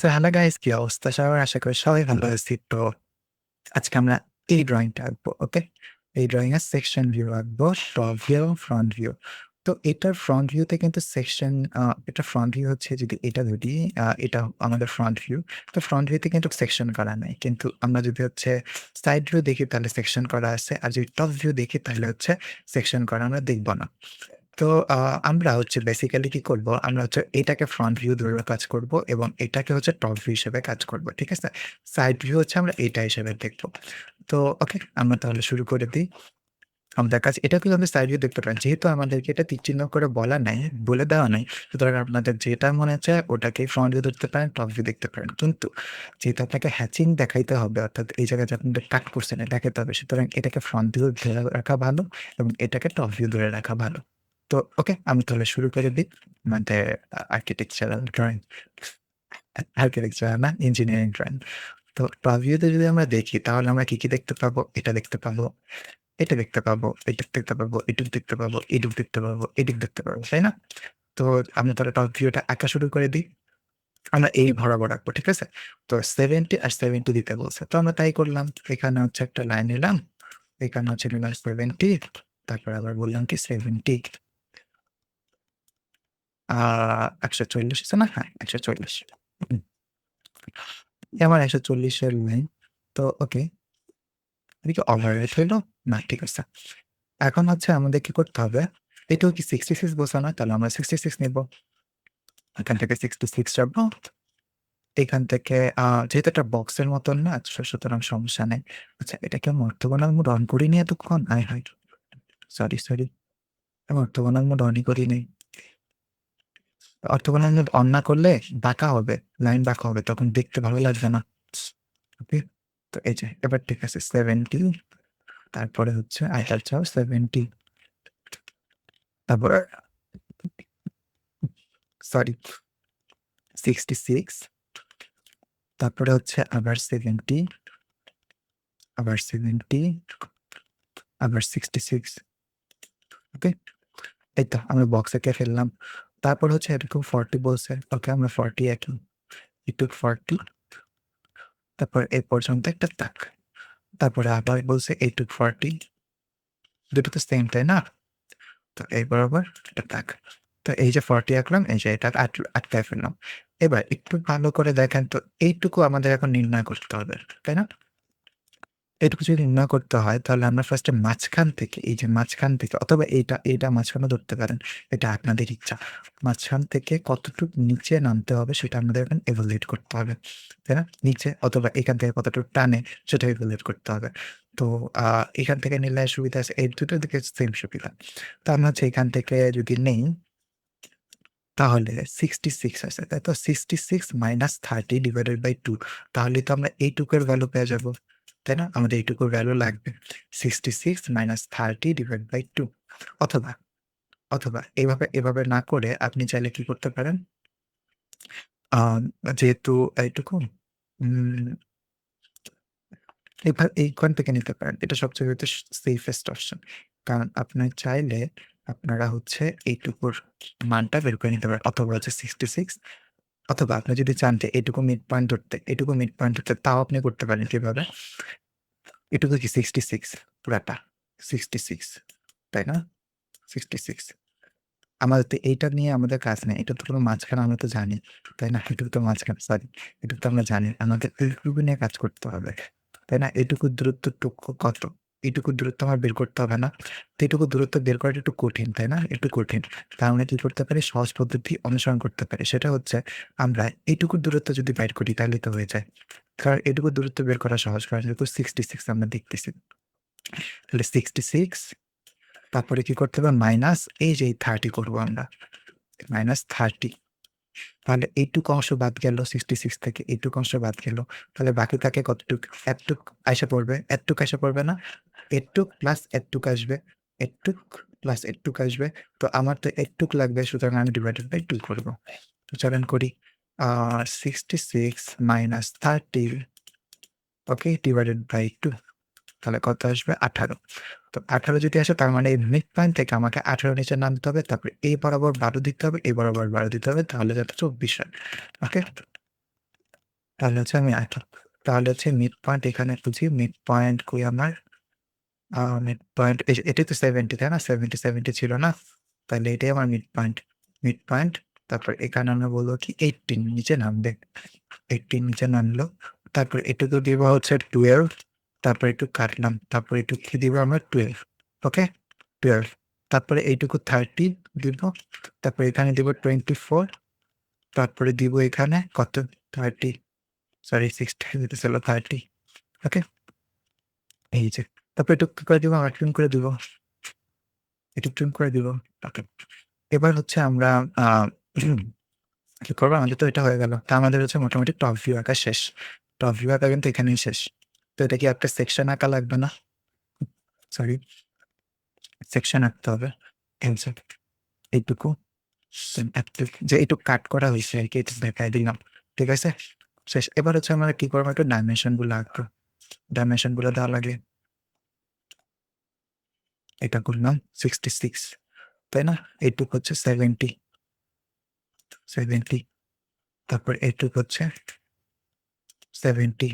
So hello guys, কি অবস্থা সবার? আশা করি সবাই ভালো আছি। তো আজকে আমরা এই ড্রয়িংটা আঁকবো। ওকে? এই ড্রয়িং এর সেকশন ভিউ আঁকবো, টপ ভিউ, ফ্রন্ট ভিউ। তো এটার ফ্রন্ট ভিউতে কিন্তু সেকশন এটা ফ্রন্ট ভিউ হচ্ছে, যদি এটা ধরি, এটা আমাদের ফ্রন্ট ভিউ। তো ফ্রন্ট ভিউতে কিন্তু সেকশন করা নাই। কিন্তু আমরা যদি হচ্ছে সাইড ভিউ দেখি তাহলে সেকশন করা আছে। আর যদি টপ ভিউ দেখি তাহলে হচ্ছে সেকশন করা আমরা দেখব না। তো আমরা হচ্ছে বেসিক্যালি কি করব? আমরা হচ্ছে এটাকে ফ্রন্ট ভিউ ধরে কাজ করব এবং এটাকে হচ্ছে টপ ভিউ হিসেবে কাজ করব। ঠিক আছে? সাইড ভিউ হচ্ছে আমরা এটা হিসেবে দেখব। তো ওকে, আমরা তাহলে শুরু করে দেই। আমাদের কাছে এটা কিন্তু আপনি সাইড ভিউ দেখতে পারেন। যেহেতু আমাদেরকে এটা তীরচিহ্ন করে বলা নাই, বলে দেওয়া নাই। সুতরাং আপনাদের যেটা মনে চায় ওটাকেই ফ্রন্ট ভিউ ধরতে পারেন, টপ ভিউ দেখতে পারেন। কিন্তু যেহেতু আপনাকে হ্যাচিং দেখাইতে হবে, অর্থাৎ এই জায়গায় যে আপনাদের কাট করছেন এটা দেখাতে হবে। সুতরাং এটাকে ফ্রন্ট ভিউ ধরে রাখা ভালো এবং এটাকে টপ ভিউ ধরে রাখা ভালো। তো ওকে, আমি তাহলে শুরু করে দিই আমাদের আর্কিটেকচারাল ড্রইং। আর্কিটেকচারাল না, ইঞ্জিনিয়ারিং ড্রইং। তো টপ ভিউতে যদি আমরা দেখি তাহলে আমরা কি দেখতে পাবো? এটা দেখতে পাবো, এটা দেখতে পাবো, এটা দেখতে পাবো, এটুক দেখতে পাবো, এটুক দেখতে পাবো, এটুক দেখতে পাবো, তাই না? তো আমি তাহলে টপ ভিউটা আঁকা শুরু করে দিই। আমরা এই বরাবর আঁকবো, ঠিক আছে? তো 70 আর 70 দিতে বলছে। তো আমরা তাই করলাম। এখানে হচ্ছে একটা লাইন নিলাম। এখানে হচ্ছে নিলাম 70, তারপর আবার বললাম কি 70 আ ১৪০ আছে না? হ্যাঁ, ১৪০। হুম, আমার ১৪০ এর লাইন। তো ওকে, এটা কি ওভাররাইট হইল? না, ঠিক আছে। এখন হচ্ছে আমাদের কি করতে হবে? এটাও কি 66 বলছে না? তাহলে আমরা 66 নিব। এখান থেকে 66 যাবো। এখান থেকে যেহেতু এটা বক্সের মতন না, সুতরাং সমস্যা নাই। আচ্ছা, এটা কি আমি অর্থোগোনাল মোড অন করিনি এতক্ষণ? আয় হায়! সরি। আমি অর্থোগোনাল মোড অনই করি নাই। অর্থোগোনাল মোড অন না করলে বাঁকা হবে, লাইন বাঁকা হবে। তখন দেখতে ভালো লাগবে না। ওকে? তো এই যে এবার ঠিক আছে, 70, তারপরে হচ্ছে আয়তার চাও 70, তারপর সরি 66, তারপরে হচ্ছে আবার 70, আবার 70, আবার 66। ওকে? এই তো আমরা বক্স এঁকে ফেললাম। তারপর হচ্ছে এরকম 40 বলছে। ওকে, আমরা 40 আঁকি। একটু 40, তারপর এই পর্যন্ত একটা দাগ। তারপরে আবার বলছে এইটুক 40, দুটো তো সেম, তাই না? তো এই বরাবর একটা দাগ। তো এই যে 40 আঁকলাম, এই যে এটা আটকায় ফেললাম। এবার একটু ভালো করে দেখেন তো, এইটুকু আমাদের এখন নির্ণয় করতে হবে, তাই না? এটুকু যদি নির্ণয় করতে হয় তাহলে আমরা ফার্স্টে মাঝখান থেকে, এই যে মাঝখান থেকে, অথবা এইটা মাঝখানেও ধরতে পারেন। এটা আপনাদের ইচ্ছা। মাঝখান থেকে কতটুক নিচে নামতে হবে সেটা আমাদের এখন evaluate করতে হবে। তাই না? নিচে অথবা এখান থেকে কতটুকু টানে সেটা evaluate করতে হবে। তো এখান থেকে নিলে সুবিধা আছে। এই দুটোর দিকে সেম সুবিধা। তো আমরা হচ্ছে এখান থেকে যদি নেই তাহলে 66 আছে। তাই তো? 66 মাইনাস 30 ডিভাইডেড বাই 2, তাহলেই তো আমরা এইটুকুর ভ্যালু পেয়ে যাব। তাই না? আমাদের এইটুকুর ভ্যালু লাগবে। 66 মাইনাস 30 ডিভাইড বাই 2, অথবা, এভাবে না করে আপনি চাইলে কি করতে পারেন? আ যেহেতু এইটুকু, উম এইখান থেকে নিতে পারেন। এটা সবচেয়ে হয়তো সেফেস্ট অপশন। কারণ আপনি চাইলে আপনারা হচ্ছে এইটুকুর মানটা বের করে নিতে পারেন। অথবা হচ্ছে 66, অথবা আপনি যদি চান যে এটুকু মিড পয়েন্ট ধরতে, তাও আপনি করতে পারেন। কিভাবে? এটুকু কি 66 পুরাটা? 66, তাই না? 66। আমাদের তো এইটা নিয়ে আমাদের কাজ নেই। এটা তো কোনো মাঝখানে, আমরা তো জানি। তাই না? এটুকু তো মাঝখানে, সরি। এটুকু তো আমরা জানি। আমাদের এইটুকু নিয়ে কাজ করতে হবে। তাই না? এটুকু দূরত্বটুকু কত? এটুকু দূরত্ব আমার বের করতে হবে না? তো এটুকু দূরত্ব বের করাটা একটু কঠিন, তাই না? একটু কঠিন। তার মানে কি করতে পারি? সহজ পদ্ধতি অনুসরণ করতে পারি। সেটা হচ্ছে, আমরা এইটুকু দূরত্ব যদি বাইর করি তাহলেই তো হয়ে যায়। কারণ এটুকু দূরত্ব বের করা সহজ। কারণ যেহেতু 66 আমরা দেখতেছি। তাহলে 66, তারপরে কি করতে হবে? মাইনাস এই যে এই 30 করব আমরা। মাইনাস 30, তাহলে এইটুকু অংশ বাদ গেল 66 থেকে, এইটুকু অংশ বাদ গেল। তাহলে বাকি থাকে কতটুক? এতটুক আইসা পড়বে। এতটুক আইসা পড়বে না? এতটুক প্লাস এতটুক আসবে। এতটুক প্লাস এতটুক আসবে। তো আমার তো এতটুক লাগবে, সুতরাং আমি ডিভাইডেড বাই 2 করব। তো চলেন করি। আ 66 মাইনাস 30, ওকে, ডিভাইডেড বাই 2, তাহলে কত আসবে? 18। তো 18 যদি আসে তার মানে এই মিড পয়েন্ট থেকে আমাকে 18 নিচে নামতে হবে। তারপরে এই বরাবর 12 দিতে হবে, এই বরাবর 12 দিতে হবে। তাহলে যাতে 24 হয়। ওকে? তাহলে হচ্ছে আমি তাহলে হচ্ছে মিড পয়েন্ট এখানে খুঁজি। মিড পয়েন্ট কই আমার? মিড পয়েন্ট এটাই তো 70, তাই না? 70 ছিল না? তাহলে এটাই আমার মিড পয়েন্ট। মিড পয়েন্ট তারপর এখানে আমরা বলবো কি 18 নিচে নামবে। 18 নিচে নামলো। তারপর এটুকু দিব হচ্ছে 12, তারপর একটু কাটলাম। তারপর এটুকু দিব আমরা 12, ওকে? 12, তারপরে এইটুকু 30 দিব। তারপরে এখানে দিব 24, তারপরে দিব এখানে কত? 30, সরি 60 দিতেছিল 30, ওকে? এই যে। তারপর একটু কি করে দিব? আমরা ট্রিম করে দিব। একটু ট্রিম করে দিব, ওকে? এবার হচ্ছে আমরা আ কি করবো? আমাদের তো এটা হয়ে গেল। তা আমাদের হচ্ছে মোটামুটি টপ ভিউ আঁকা শেষ। টপ ভিউ আঁকা কিন্তু এখানেই শেষ। তো এটা কি একটা সেকশন আঁকা লাগবে না? সরি, সেকশন আঁকতে হবে। এই যে এইটুকু, যে এইটুকু কাট করা হইছে আরকি, এটা দেখাই দিলাম। ঠিক আছে? শেষ। এবার হচ্ছে আমরা কি করবো? একটু ডাইমেনশন গুলো আঁকবো। ডাইমেনশন গুলো দেওয়া লাগে। এটা করলাম 66, তাই না? এইটুকু হচ্ছে 70, 70, তারপর এইটুকু হচ্ছে 70,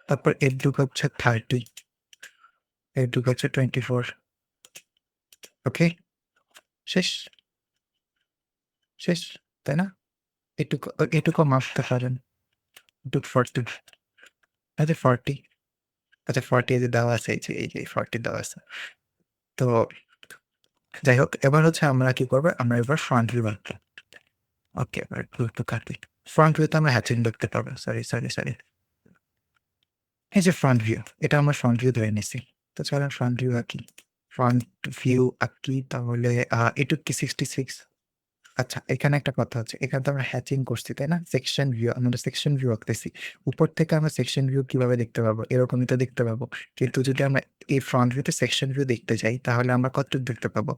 তারপর এইটুকু হচ্ছে 30, এইটুকু হচ্ছে 24, ওকে? শেষ, শেষ, তাই না? এটুকু মাপতে পারেন। এটুকু 40, আচ্ছা 40, আচ্ছা 40 এই যে দেওয়া আছে, এই যে 40 দেওয়া আছে। তো যাই হোক, এবার হচ্ছে আমরা কি করবো? আমরা এবার ফ্রন্ট ভিউ আঁকবো। ওকে, এবার একটু কাটি। ফ্রন্ট ভিউতে আমরা হ্যাচিং দেখতে পাবো। সরি। এই যে ফ্রন্ট ভিউ, এটা আমরা ফ্রন্ট ভিউ ধরে নিছি। তো চলেন ফ্রন্ট ভিউ আঁকি। ফ্রন্ট ভিউ আঁকি তাহলে এটুকু কি 66? আচ্ছা, এখানে একটা কথা হচ্ছে। এখানে তো আমরা হ্যাচিং করছি, তাই না? সেকশন ভিউ, আমরা সেকশন ভিউ আঁকতেছি। উপর থেকে আমরা সেকশন ভিউ কিভাবে দেখতে পাবো? এরকমই তো দেখতে পাবো। কিন্তু যদি আমরা এই ফ্রন্ট ভিউতে সেকশন ভিউ দেখতে যাই, তাহলে আমরা কতটুকু দেখতে পাবো?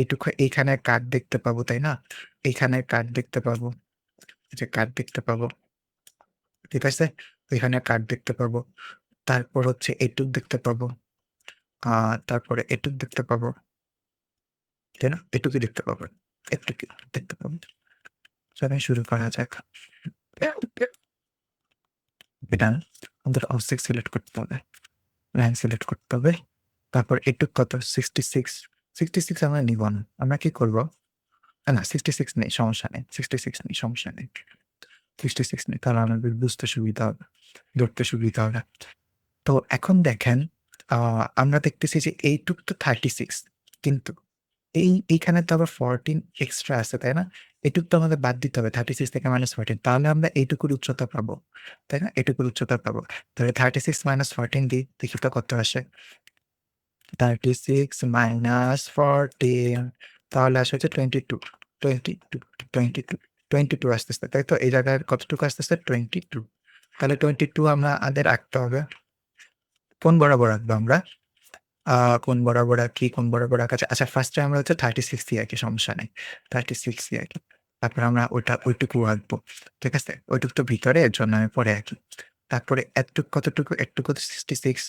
এইটুকু, এইখানে কাট দেখতে পাবো, তাই না? এইখানে কাট দেখতে পাবো। এই যে কাট দেখতে পাবো। ঠিক আছে? এখানে কাট দেখতে পাবো। তারপর হচ্ছে এটুক দেখতে পাবো। তারপরে এটুক দেখতে পাবো। তাই না? এটুকুই দেখতে পাবো। এটুকু দেখতে পাবো। চলেন শুরু করা যাক। এটা আমাদের অবজেক্ট সিলেক্ট করতে হবে। লাইন সিলেক্ট করতে হবে। তারপর এটুক কত? 66, 66 আমরা নিব না। আমরা কি করব? না 66 নেই, সমস্যা নেই। 66 নেই, সমস্যা নেই। 66 নেই। তাহলে আমাদের বুঝতে সুবিধা হবে, ধরতে সুবিধা হবে। তো এখন দেখেন, আ আমরা দেখতেছি যে এইটুক তো 36, কিন্তু এইখানে তো আবার 14 এক্সট্রা আছে, তাই না? এটুক তো আমাদের বাদ দিতে হবে 36 থেকে -14, তাহলে আমরা এইটুকুর উচ্চতা পাবো, তাই না? এটুকুর উচ্চতা পাবো। তাহলে 36 - 14 দিই, দেখি তো কত আসে। 36 - 14, তাহলে আসে হচ্ছে 22, 22, 22, 22 আসতেছে, তাই তো? এই জায়গায় কতটুকু আসতেছে? 22। তাহলে 22 আমাদের আঁকতে হবে। কোন বরাবর আঁকবো আমরা? আ কোণ বরাবর আঁকি, কোণ বরাবর আঁকা যায়। আচ্ছা, ফার্স্ট এ আমরা হচ্ছে 36 দিয়ে আঁকি, সমস্যা নেই। 36 দিয়ে আঁকি। তারপরে আমরা ওইটুকু আঁকবো। ঠিক আছে? ওইটুকু তো ভিতরে, এর জন্য আমি পরে আঁকি। তারপরে এতটুক কতটুকু? এটুকু তো 66,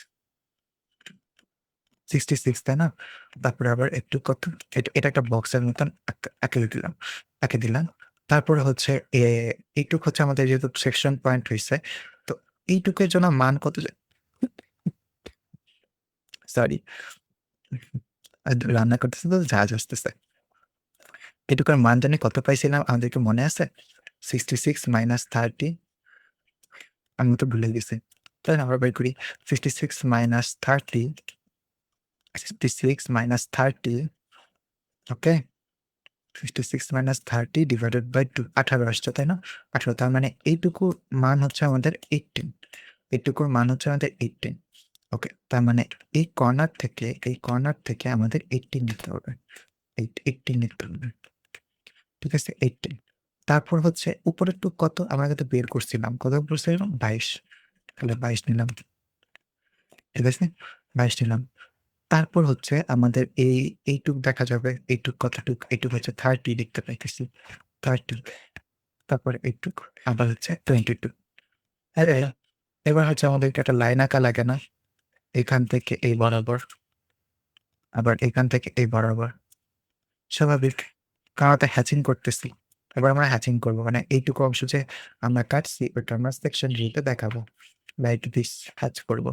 66, তাই না? তারপরে আবার একটু কত? এটা একটা বক্সের মতন এঁকে দিলাম, এঁকে দিলাম। তারপরে হচ্ছে এইটুক হচ্ছে আমাদের যেহেতু সেকশন পয়েন্ট হইছে, তো এইটুকের জন্য মান কত সরি, রান্না করতেছি তো ঝাঁজ আসতেছে। এটুকুর মান জানি কত পাইছিলাম? আমাদের কি মনে আছে? 66 - 30, আমি তো ভুলে গেছি। চলেন আবার বের করি। 66 - 30, 66 - 30, ওকে? 66 - 30 ডিভাইডেড বাই 2, 18 আসছে, তাই না? 18, তার মানে এইটুকুর মান হচ্ছে আমাদের 18, এইটুকুর মান হচ্ছে আমাদের 18, ওকে? তার মানে এই কর্নার থেকে আমাদের 18 নিতে হবে। 18 নিতে হবে। ঠিক আছে? 18, তারপর হচ্ছে উপরেরটুক কত? আমরা কিন্তু বের করছিলাম। কত করছিলাম? 22, তাহলে 22 নিলাম। ঠিক আছে? 22 নিলাম। তারপর হচ্ছে আমাদের এইটুক দেখা যাবে। এইটুক কতটুক? এইটুক হচ্ছে 30 দেখতে পাইতেছি। 30, তারপরে এইটুক, আবার হচ্ছে 22। আরে এবার হচ্ছে আমাদেরকে একটা লাইন আঁকা লাগে না? এখান থেকে এই বরাবর, আবার এখান থেকে এই বরাবর। স্বাভাবিক, কারণ এটা হ্যাচিং করতেছি। এবার আমরা হ্যাচিং করব। মানে এইটুকু অংশ যে আমরা কাটছি ওইটা আমরা সেকশন ভিউতে দেখাবো। লাইক দিস হ্যাচ করব।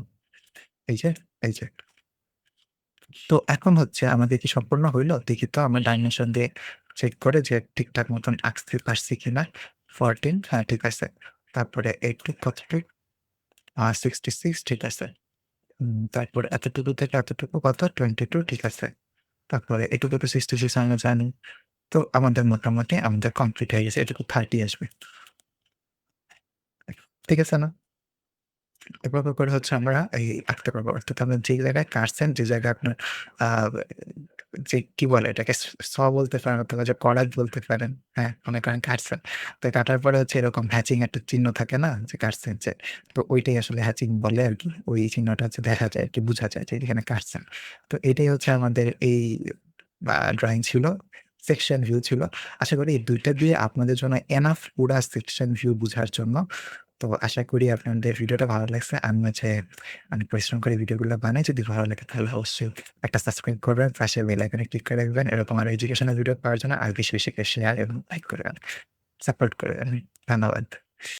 এই যে, এই যে। তো এখন হচ্ছে আমাদের কি সম্পূর্ণ হইল? দেখি তো আমরা ডাইমেনশন দিয়ে চেক করে যে ঠিকঠাক মতন আঁকতে পারছি কিনা। 14 হ্যাঁ, ঠিক আছে। তারপরে 80 কতটুক? 66 ঠিক আছে। তারপরে এতটুকু থেকে এতটুকু কত? 22 ঠিক আছে। তারপরে এটুকু তো 66 আমরা জানি। তো আমাদের মোটামুটি আমাদের কমপ্লিট হয়ে গেছে। এটুকু 30 আসবে। ঠিক আছে না? এভাবে করে হচ্ছে আমরা এই আঁকতে পারবো। অর্থাৎ আপনি যে জায়গায় কাটছেন, যে জায়গায় আপনার আ যে কি বলে এটাকে বলতে পারেন অথবা যে করাত বলতে পারেন। হ্যাঁ, মনে করেন কাটছেন। তো কাটার পরে হচ্ছে এরকম হ্যাচিং একটা চিহ্ন থাকে না? যে কাটছেন যে। তো ওইটাই আসলে হ্যাচিং বলে আরকি। ওই চিহ্নটা হচ্ছে দেখা যায় আরকি, বুঝা যায় যে এখানে কাটছেন। তো এটাই হচ্ছে আমাদের এই ড্রইং ছিল। সেকশন ভিউ ছিল। আশা করি এই ২ টা দিয়ে আপনাদের জন্য এনাফ পুরা সেকশন ভিউ বুঝার জন্য। তো আশা করি আপনাদের ভিডিওটা ভালো লাগছে। আমি হচ্ছে অনেক পরিশ্রম করে ভিডিওগুলো বানাই। যদি ভালো লাগে তাহলে অবশ্যই একটা সাবস্ক্রাইব করবেন। পাশে বেল আইকনে ক্লিক করে রাখবেন। এরকম আরো এডুকেশনাল ভিডিও পাওয়ার জন্য আর বেশি, বেশি করে শেয়ার এবং লাইক করবেন। সাপোর্ট করবেন। ধন্যবাদ।